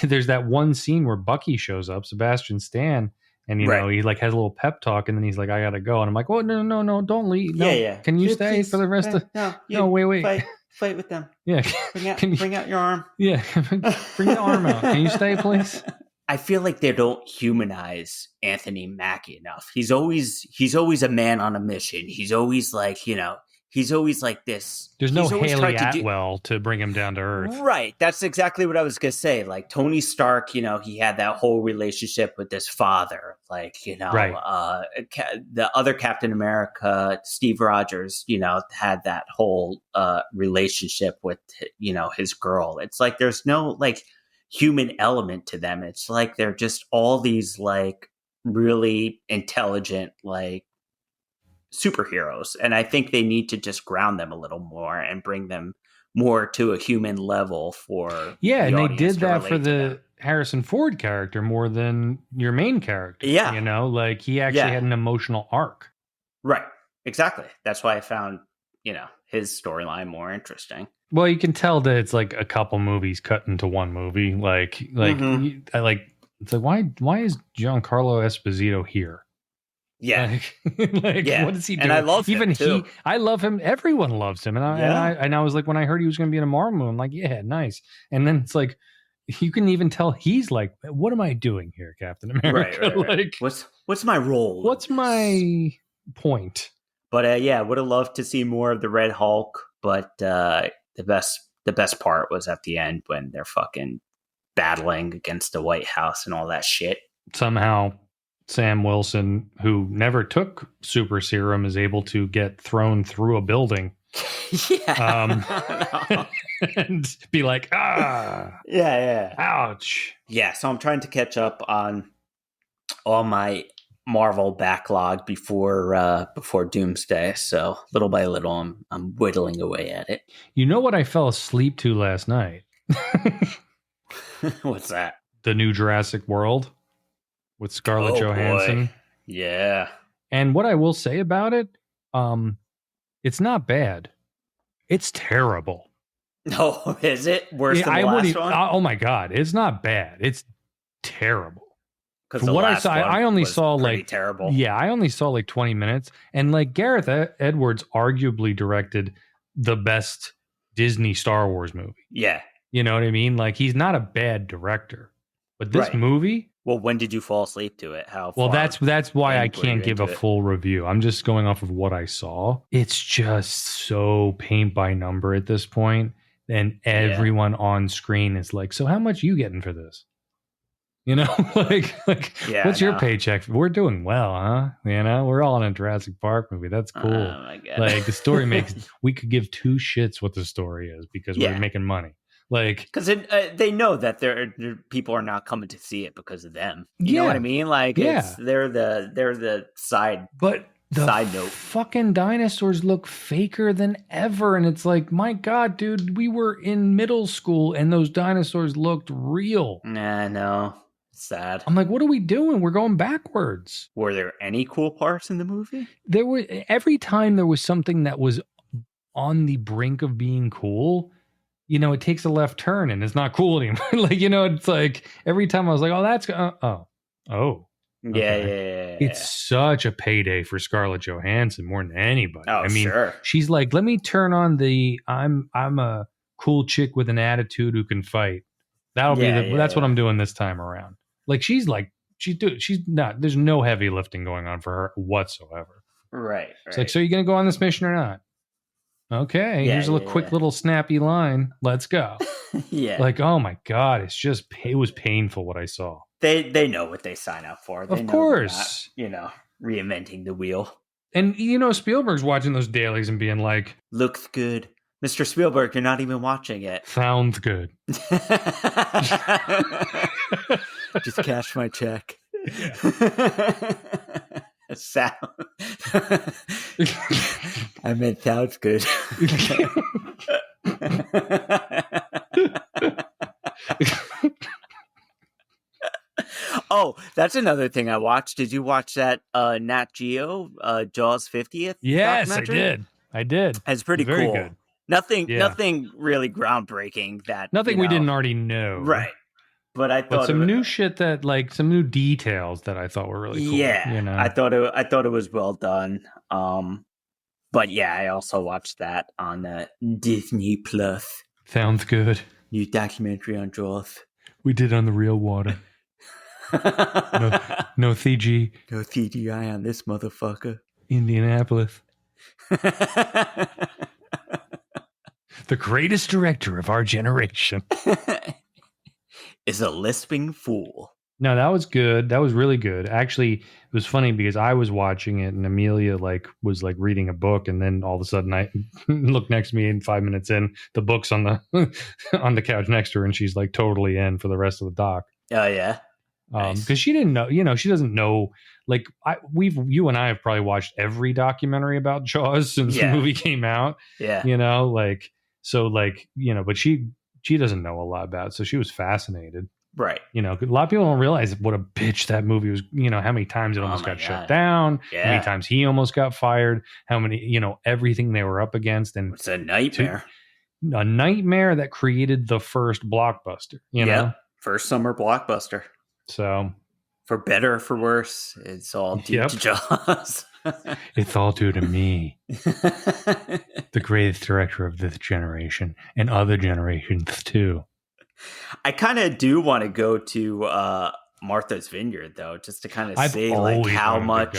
there's that one scene where Bucky shows up, Sebastian Stan, and he like has a little pep talk, and then he's like, "I gotta go," and I'm like, "Oh no, don't leave. No, yeah. Can you stay please, for the rest of? No, wait. Fight with them. Yeah, bring out your arm. Yeah, bring the arm out. Can you stay, please?" I feel like they don't humanize Anthony Mackie enough. He's always a man on a mission. He's always like, he's always like this. There's no Haley Atwell to bring him down to earth. Right. That's exactly what I was going to say. Like Tony Stark, he had that whole relationship with his father. Like, right. The other Captain America, Steve Rogers, had that whole relationship with, his girl. It's like there's no like human element to them. It's like they're just all these like really intelligent like superheroes, and I think they need to just ground them a little more and bring them more to a human level for and they did that for the Harrison Ford character more than your main character. Like he actually had an emotional arc. Right, exactly. That's why I found his storyline more interesting. Well, you can tell that it's like a couple movies cut into one movie. Like I like it's like why is Giancarlo Esposito here? Yeah. What does he do? And I love him too. I love him. Everyone loves him. And I was like, when I heard he was going to be in a Marvel movie, I'm like, yeah, nice. And then it's like, you can even tell he's like, what am I doing here, Captain America? Right. Like, what's my role? What's my point? But would have loved to see more of the Red Hulk. But the best part was at the end when they're fucking battling against the White House and all that shit. Somehow Sam Wilson, who never took super serum, is able to get thrown through a building. And be like, ouch. Yeah, so I'm trying to catch up on all my Marvel backlog before Doomsday. So little by little, I'm whittling away at it. You know what I fell asleep to last night? What's that? the new Jurassic World with Scarlett Johansson. Boy. Yeah. And what I will say about it, it's not bad. It's terrible. No, is it worse than the last one? Oh my God, it's not bad. It's terrible. Because what I saw, I only saw like terrible. Yeah, I only saw like 20 minutes, and like Gareth Edwards arguably directed the best Disney Star Wars movie. Yeah, you know what I mean. Like he's not a bad director, but this movie. Well, when did you fall asleep to it? How? Well, that's why I can't give a full review. I'm just going off of what I saw. It's just so paint by number at this point, and everyone on screen is like, "So how much you getting for this?" You know, like what's your paycheck? We're doing well, huh? You know, we're all in a Jurassic Park movie. That's cool. Oh my God. Like the story we could give two shits what the story is because we're making money. Like, because they know that people are not coming to see it because of them. You know what I mean? Like, they're the side. But the side note, fucking dinosaurs look faker than ever, and it's like, my God, dude, we were in middle school and those dinosaurs looked real. Nah, no. Sad. I'm like, what are we doing? We're going backwards. Were there any cool parts in the movie? There were. Every time there was something that was on the brink of being cool, you know, it takes a left turn and it's not cool anymore. Like, you know, it's like every time I was like, oh, that's okay. Yeah. It's such a payday for Scarlett Johansson more than anybody. Oh, I mean, sure. She's like, let me turn on the I'm a cool chick with an attitude who can fight. That'll be that's what I'm doing this time around. Like she's not. There's no heavy lifting going on for her whatsoever. Right. It's like, so you're gonna go on this mission or not? Okay, here's a quick little snappy line. Let's go. Yeah. Like, oh my God, it was painful what I saw. They know what they sign up for. They of course, not, reinventing the wheel. And Spielberg's watching those dailies and being like, "Looks good, Mr. Spielberg. You're not even watching it. Sounds good. Just cash my check." Sound. I meant sounds good. Oh, that's another thing I watched. Did you watch that Nat Geo Jaws 50th? Yes, documentary? I did. It's pretty Very cool. Good. Nothing really groundbreaking nothing we didn't already know. Right. But I thought some new shit that some new details that I thought were really cool. Yeah. I thought it was well done. But yeah, I also watched that on Disney Plus. Sounds good. New documentary on Jaws. We did on the real water. No CG. No CGI on this motherfucker. Indianapolis. The greatest director of our generation. Is a lisping fool. No, that was good. That was really good. Actually, it was funny because I was watching it and Amelia was reading a book, and then all of a sudden I look next to me and 5 minutes in, the book's on the on the couch next to her, and she's like totally in for the rest of the doc. Oh yeah. Because she didn't know, she doesn't know. Like you and I have probably watched every documentary about Jaws since the movie came out. Yeah. But she doesn't know a lot about it, so she was fascinated. Right. A lot of people don't realize what a bitch that movie was. How many times it almost got shut down, how many times he almost got fired, how many, everything they were up against, and it's a nightmare. A nightmare that created the first blockbuster. First summer blockbuster. So, for better or for worse, it's all due to Jaws. It's all due to me, the greatest director of this generation and other generations too. I kind of do want to go to Martha's Vineyard, though, just to kind of see how much.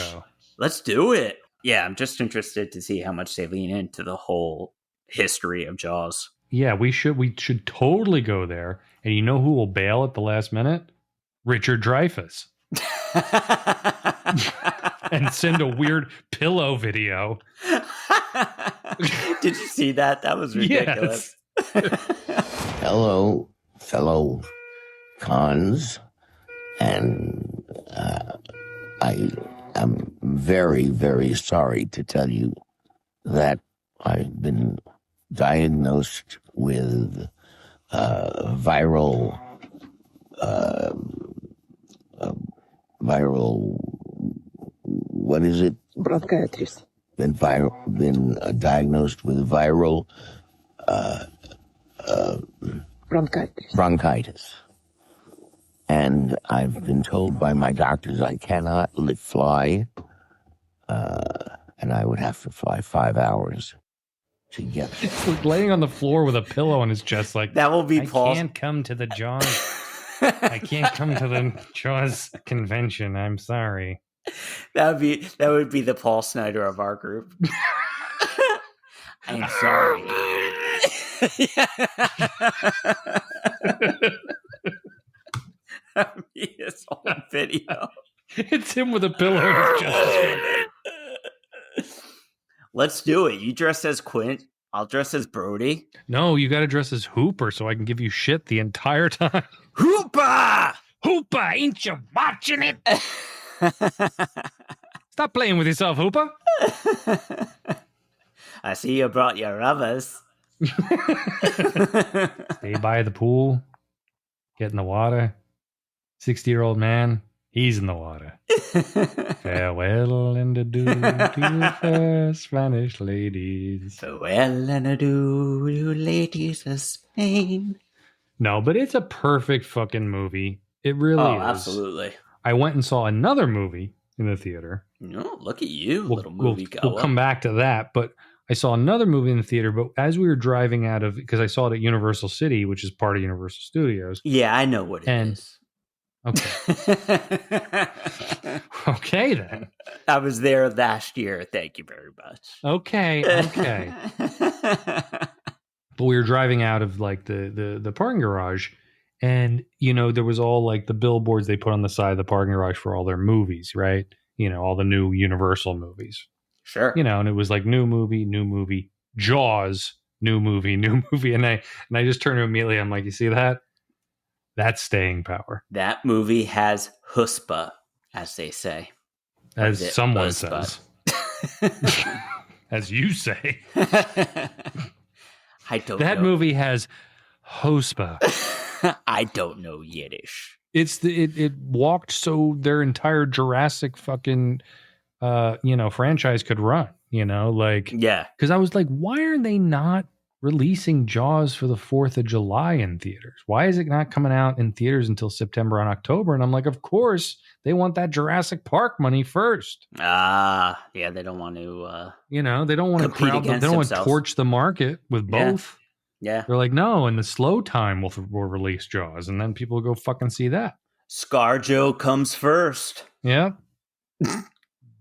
Let's do it. Yeah, I'm just interested to see how much they lean into the whole history of Jaws. Yeah, we should totally go there. And you know who will bail at the last minute? Richard Dreyfuss. And send a weird pillow video. Did you see that? That was ridiculous. Yes. Hello, fellow cons. And I am very, very sorry to tell you that I've been diagnosed with viral viral, what is it? Bronchitis. Been diagnosed with viral bronchitis. And I've been told by my doctors I cannot fly, and I would have to fly 5 hours to get there. It's like laying on the floor with a pillow on his chest, like, That will be I Paul. can't come to the Jaws. I can't come to the Jaws convention. I'm sorry. That would be the Paul Snyder of our group. I'm sorry. That would be his whole video. It's him with a pillow on his chest. Let's do it. You dress as Quint. I'll dress as Brody. No, you got to dress as Hooper so I can give you shit the entire time. Hoopa! Hooper, ain't you watching it? Stop playing with yourself, Hooper. I see you brought your rubbers. Stay by the pool. Get in the water. 60-year-old man, he's in the water. Farewell and adieu to fair Spanish ladies. Farewell and adieu, you ladies of Spain. No, but it's a perfect fucking movie. It really is. Absolutely. I went and saw another movie in the theater. No, look at you, little movie goer. We'll come back to that, but I saw another movie in the theater, but as we were driving out of, because I saw it at Universal City, which is part of Universal Studios. Yeah, I know what it is. Okay. Okay, then. I was there last year. Thank you very much. Okay. But we were driving out of like the parking garage, and there was all like the billboards they put on the side of the parking garage for all their movies, right? All the new Universal movies. Sure. And it was like new movie, Jaws, new movie. And I just turned to Amelia. I'm like, you see that? That's staying power. That movie has chutzpah, as they say. As someone chutzpah? says. As you say. I don't that know. movie has chutzpah. I don't know Yiddish. It walked so their entire Jurassic fucking franchise could run, Yeah. because I was like, why are they not releasing Jaws for the 4th of July in theaters? Why is it not coming out in theaters until September and October? And I'm like, of course they want that Jurassic Park money first. Yeah, they don't want to they don't want to crowd them. They don't want to torch the market with both. Yeah. They're like, no, in the slow time we'll release Jaws, and then people will go fucking see that. ScarJo comes first. Yeah.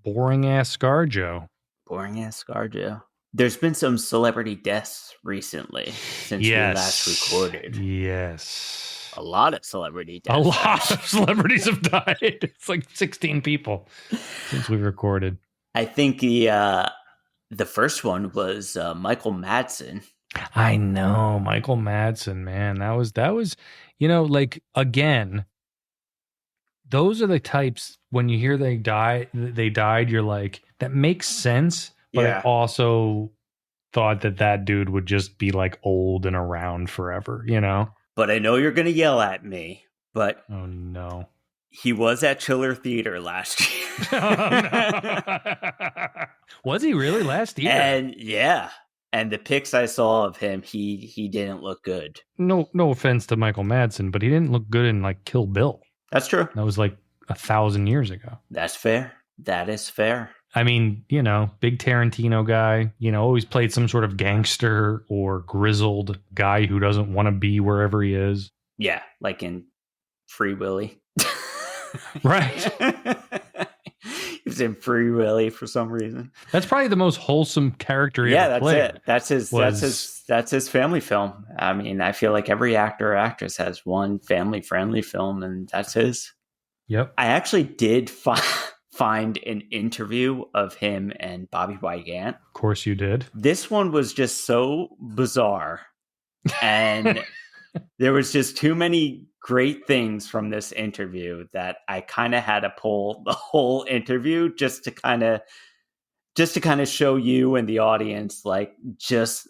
Boring ass ScarJo. Boring ass ScarJo. There's been some celebrity deaths recently since we last recorded. Yes. A lot of celebrity deaths. A lot of celebrities have died. It's like 16 people since we recorded. I think the first one was Michael Madsen. I know, Michael Madsen, man. That was again, those are the types when you hear they died, you're like, that makes sense. But I also thought that dude would just be like old and around forever, But I know you're going to yell at me, but oh no, he was at Chiller Theater last year. Oh, no. Was he really last year? And the pics I saw of him, he didn't look good. No offense to Michael Madsen, but he didn't look good in like Kill Bill. That's true. That was like 1,000 years ago. That's fair. That is fair. I mean, big Tarantino guy, always played some sort of gangster or grizzled guy who doesn't want to be wherever he is. Yeah, like in Free Willy. Right. He was in Free Willy for some reason. That's probably the most wholesome character he ever played. That's his family film. I mean, I feel like every actor or actress has one family-friendly film, and that's his. Yep. I actually did find an interview of him and Bobbie Wygant. Of course you did. This one was just so bizarre. And there was just too many great things from this interview that I kind of had to pull the whole interview just to kind of show you and the audience, like, just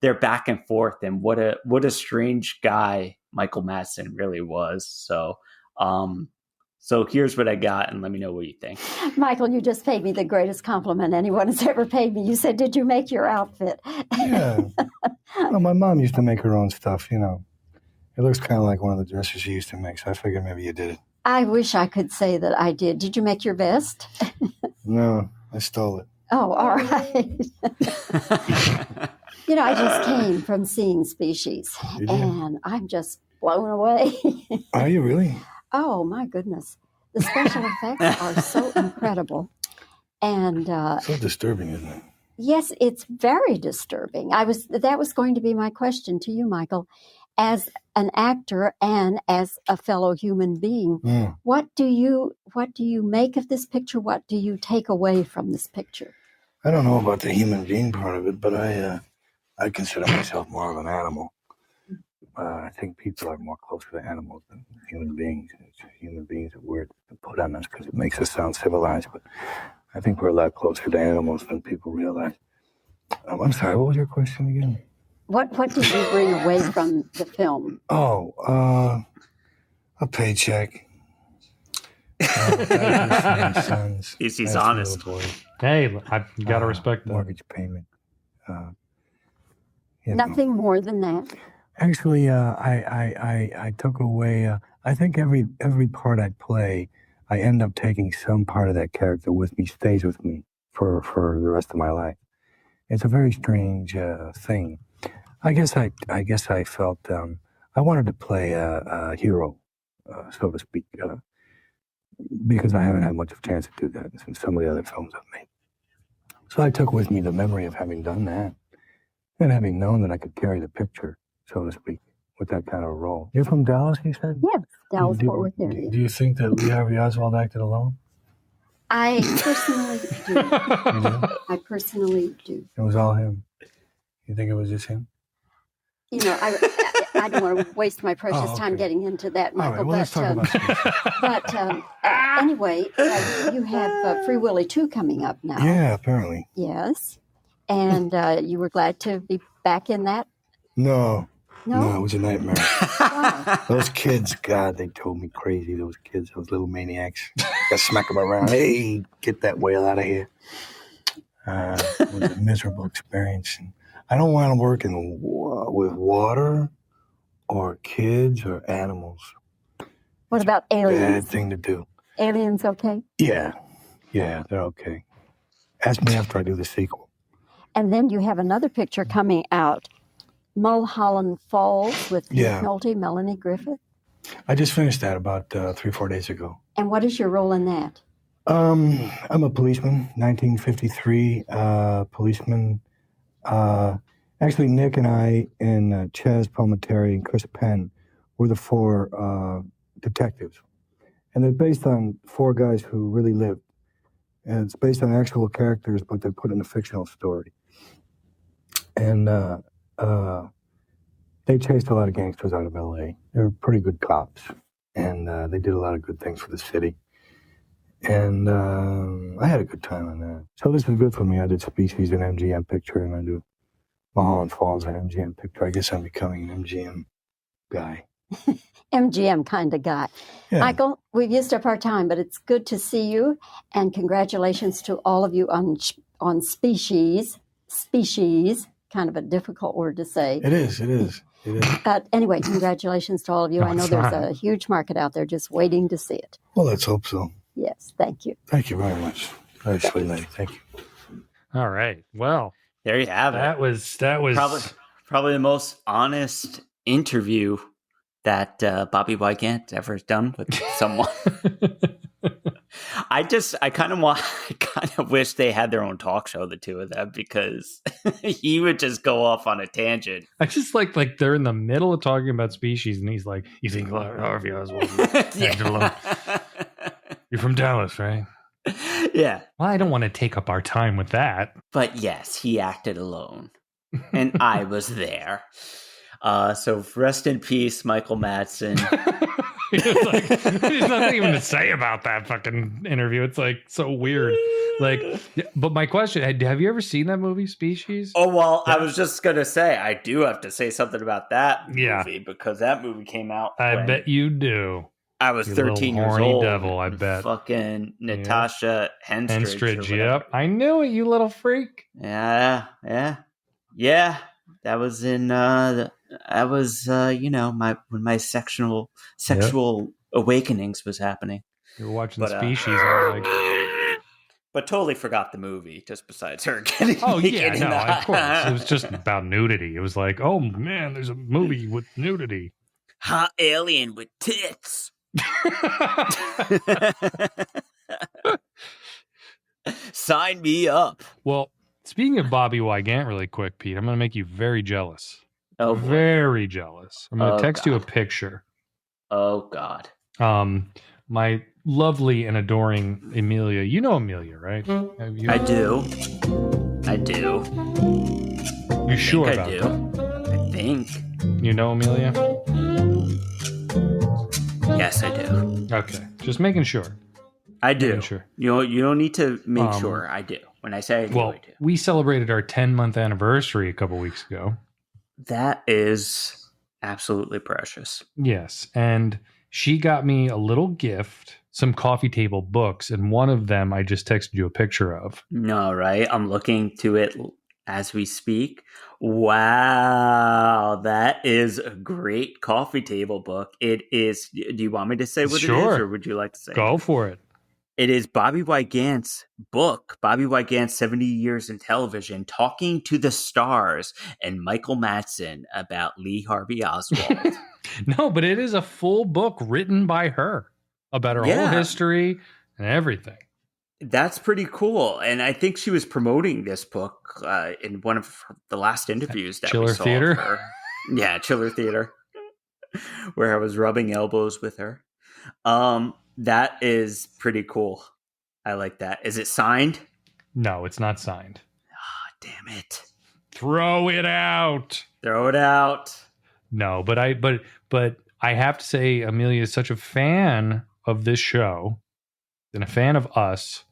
their back and forth and what a strange guy Michael Madsen really was. So, so here's what I got, and let me know what you think. Michael, you just paid me the greatest compliment anyone has ever paid me. You said, "Did you make your outfit?" Yeah. Well, my mom used to make her own stuff, you know. It looks kind of like one of the dresses she used to make, so I figured maybe you did it. I wish I could say that I did. Did you make your vest? No, I stole it. Oh, all right. You know, I just came from seeing Species, and I'm just blown away. Are you really? Oh, my goodness. The special effects are so incredible. And So disturbing, isn't it? yes, it's very disturbing. That was going to be my question to you, Michael. As an actor and as a fellow human being, what do you make of this picture? What do you take away from this picture? I don't know about the human being part of it, but I consider myself more of an animal. I think people are more closer to animals than human beings. Human beings are weird to put on us because it makes us sound civilized, but I think we're a lot closer to animals than people realize. I'm sorry, what was your question again? What did you bring away from the film? Oh, a paycheck. Sons, He's honest. Hey, I gotta respect that. Mortgage payment. Nothing more than that. Actually, I took away. I think every part I play, I end up taking some part of that character with me, stays with me for the rest of my life. It's a very strange thing. I guess I felt I wanted to play a hero, so to speak, because I haven't had much of a chance to do that in some of the other films I've made. So I took with me the memory of having done that and having known that I could carry the picture, so to speak, with that kind of a role. You're from Dallas, you said? Yes, Dallas Fort Worth area. Do you think that Lee Harvey Oswald acted alone? I personally do. You do? I personally do. It was all him. You think it was just him? You know, I don't want to waste my precious time getting into that, Michael. All right, well, let's talk about Species. But anyway, you have Free Willy 2 coming up now. Yeah, apparently. Yes. And you were glad to be back in that? No, No? it was a nightmare. Wow. Those kids, God, they drove me crazy. Those kids, those little maniacs. I smack them around. Hey, get that whale out of here. It was a miserable experience. And I don't want to work with water or kids or animals. What about aliens? Bad thing to do. Aliens okay? Yeah, they're okay. Ask me after I do the sequel. And then you have another picture coming out, Mulholland Falls with Nick Nolte, Melanie Griffith. I just finished that about 3-4 days ago. And what is your role in that? I'm a policeman, 1953 policeman. Actually, Nick and I and Chaz Palminteri and Chris Penn were the 4 detectives. And they're based on 4 guys who really lived. And it's based on actual characters, but they're put in a fictional story. And they chased a lot of gangsters out of L.A. They were pretty good cops. And they did a lot of good things for the city. And I had a good time on that. So this is good for me. I did Species, an MGM picture, and I do Mulholland Falls, an MGM picture. I guess I'm becoming an MGM guy. MGM kind of guy. Yeah. Michael, we've used up our time, but it's good to see you. And congratulations to all of you on Species. Species, kind of a difficult word to say. It is. But anyway, congratulations to all of you. No, I know there's a huge market out there just waiting to see it. Well, let's hope so. Yes, thank you. Thank you very much. Very sweet lady. Thank you. All right. Well, There you have it. that was Probably the most honest interview that Bobbie Wygant ever done with someone. I kind of wish they had their own talk show, the two of them, because he would just go off on a tangent. I just like they're in the middle of talking about Species, and he's like, "You think Harvey Oswald acted alone? You're from Dallas, right?" Yeah. Well, I don't want to take up our time with that. But yes, he acted alone. And I was there. So rest in peace, Michael Madsen. It's like, there's nothing even to say about that fucking interview. It's like so weird. Like, but my question: have you ever seen that movie, Species? Oh well, I was just gonna say I do have to say something about that movie because that movie came out. I bet you do. I was You 13 little years horny old. devil, I bet. Fucking Natasha Henstridge. Yep. I knew it, you little freak. Yeah. That was in when my sexual awakenings was happening. You were watching Species. I was like, but totally forgot the movie. Just besides her getting. Oh yeah, no, of course. It was just about nudity. It was like, oh man, there's a movie with nudity. Hot alien with tits. Sign me up. Well, speaking of Bobbie Wygant, really quick, Pete, I'm going to make you very jealous. Oh, very jealous. I'm going to text you a picture. Oh God. My lovely and adoring Amelia. You know Amelia, right? I do. You sure about that? I think. You know Amelia? Yes, I do. Okay, just making sure. I do. Sure. You don't need to make sure. I do. When I say I do, I do. We celebrated our 10-month anniversary a couple weeks ago. That is absolutely precious. Yes, and she got me a little gift, some coffee table books, and one of them I just texted you a picture of. All right, I'm looking to it as we speak. Wow, that is a great coffee table book. It is. Do you want me to say what it is, or would you like to say? Go for it. It is Bobbie Wygant's book, Bobbie Wygant, 70 Years in Television, Talking to the Stars, and Michael Madsen about Lee Harvey Oswald. No, but it is a full book written by her about her whole history and everything. That's pretty cool. And I think she was promoting this book in one of the last interviews that Chiller we saw Theater? of her. Yeah, Chiller Theater, where I was rubbing elbows with her. That is pretty cool. I like that. Is it signed? No, it's not signed. Ah, damn it. Throw it out. Throw it out. No, but I have to say Amelia is such a fan of this show and a fan of us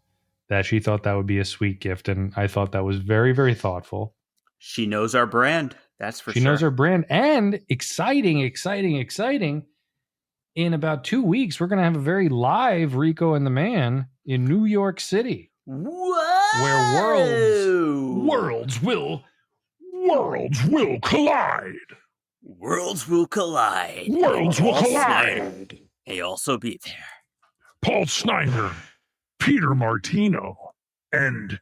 that she thought that would be a sweet gift, and I thought that was very, very thoughtful. She knows our brand. That's for sure. She knows our brand. And exciting. In about 2 weeks, we're going to have a very live Rico and the Man in New York City. Whoa! Where worlds will collide. Worlds will collide. Worlds will collide. May also be there. Paul Snyder, Peter Martino, and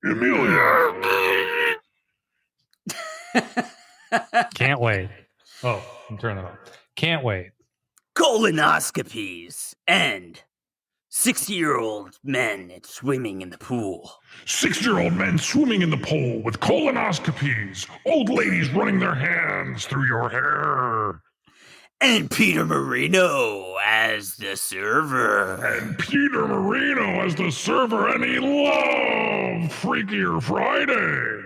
Amelia. Can't wait. Oh, I'm turning it on. Can't wait. Colonoscopies and 60-year-old men swimming in the pool. 60-year-old men swimming in the pool with colonoscopies. Old ladies running their hands through your hair. And Peter Marino as the server. And Peter Marino as the server, and he loved Freakier Friday.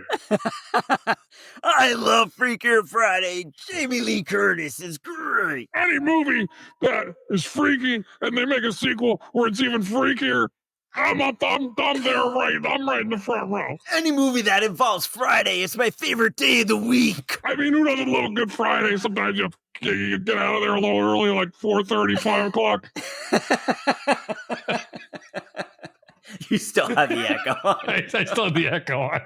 I love Freakier Friday. Jamie Lee Curtis is great. Any movie that is freaky and they make a sequel where it's even freakier, I'm there right. I'm right in the front row. Any movie that involves Friday is my favorite day of the week. I mean, who doesn't love a good Friday? Sometimes you get out of there a little early, like 4:30, 5 o'clock. You still have the echo on. I still have the echo on.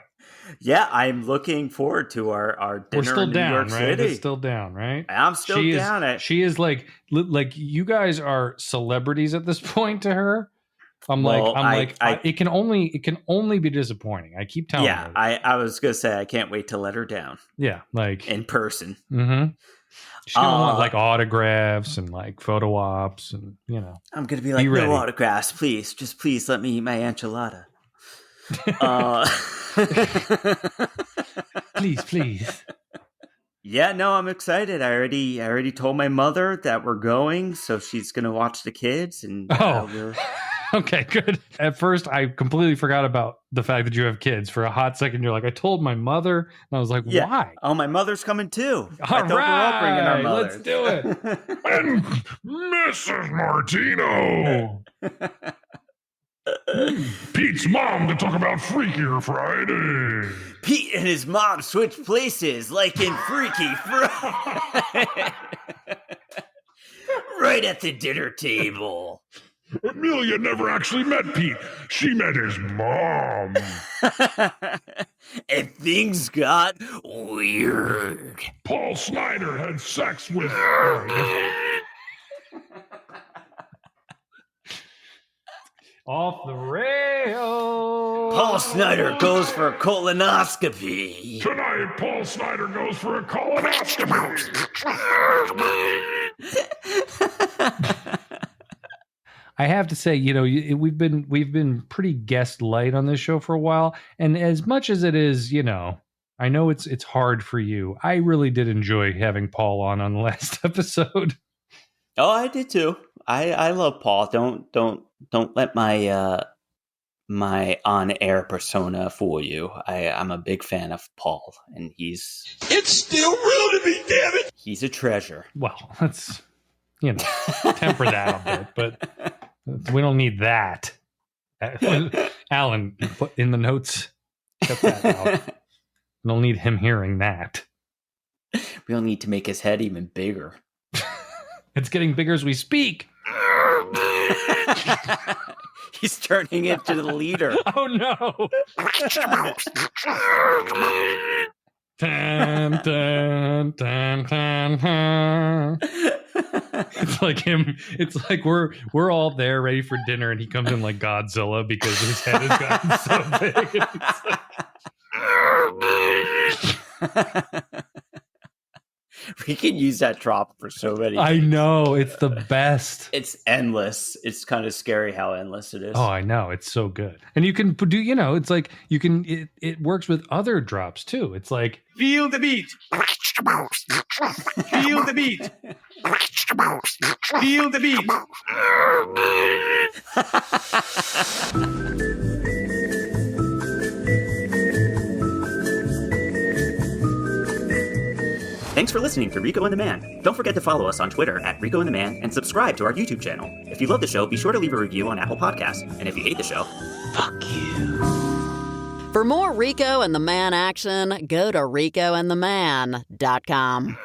Yeah, I'm looking forward to our dinner. We're still in New down, York right? City. It's still down, right? I'm still down. She is like you guys are celebrities at this point to her. It can only be disappointing. I keep telling her. Yeah, I was gonna say I can't wait to let her down. Yeah, like in person. Mm-hmm. She's gonna want like autographs and like photo ops, and I'm gonna be like, no autographs, please. Just please let me eat my enchilada. Please. Yeah, no, I'm excited. I already told my mother that we're going, so she's gonna watch the kids, and Okay, good. At first, I completely forgot about the fact that you have kids. For a hot second, you're like, I told my mother. And I was like, Yeah. why? Oh, my mother's coming too. All I thought we're all bringing our right, mothers. let's do it. And Mrs. Martino. Pete's mom to talk about Freakier Friday. Pete and his mom switch places like in Freaky Friday. Right at the dinner table. Amelia never actually met Pete. She met his mom. And things got weird. Paul Snyder had sex with... Off the rails. Paul Snyder goes for a colonoscopy. Tonight, Paul Snyder goes for a colonoscopy. I have to say, you know, we've been pretty guest light on this show for a while, and as much as it is, you know, I know it's hard for you. I really did enjoy having Paul on the last episode. Oh, I did too. I love Paul. Don't let my my on-air persona fool you. I'm a big fan of Paul, and It's still real to me, damn it! he's a treasure. Well, let's, you know, temper that a bit, but we don't need that. Alan, put in the notes, cut that out. We don't need him hearing that. We don't need to make his head even bigger. It's getting bigger as we speak. He's turning into the leader. Oh no! Dun, dun, dun, dun, dun. It's like him. It's like we're all there ready for dinner, and he comes in like Godzilla because his head has gotten so big. It's like... We can use that drop for so many I things. know, it's the best. It's endless. It's kind of scary how endless it is. Oh, I know, it's so good. And you can do, you know, it's like you can. It works with other drops too. It's like Feel the beat. Feel the beat. Feel the beat. Thanks for listening to Rico and the Man. Don't forget to follow us on Twitter at Rico and the Man and subscribe to our YouTube channel. If you love the show, be sure to leave a review on Apple Podcasts. And if you hate the show, fuck you. For more Rico and the Man action, go to ricoandtheman.com.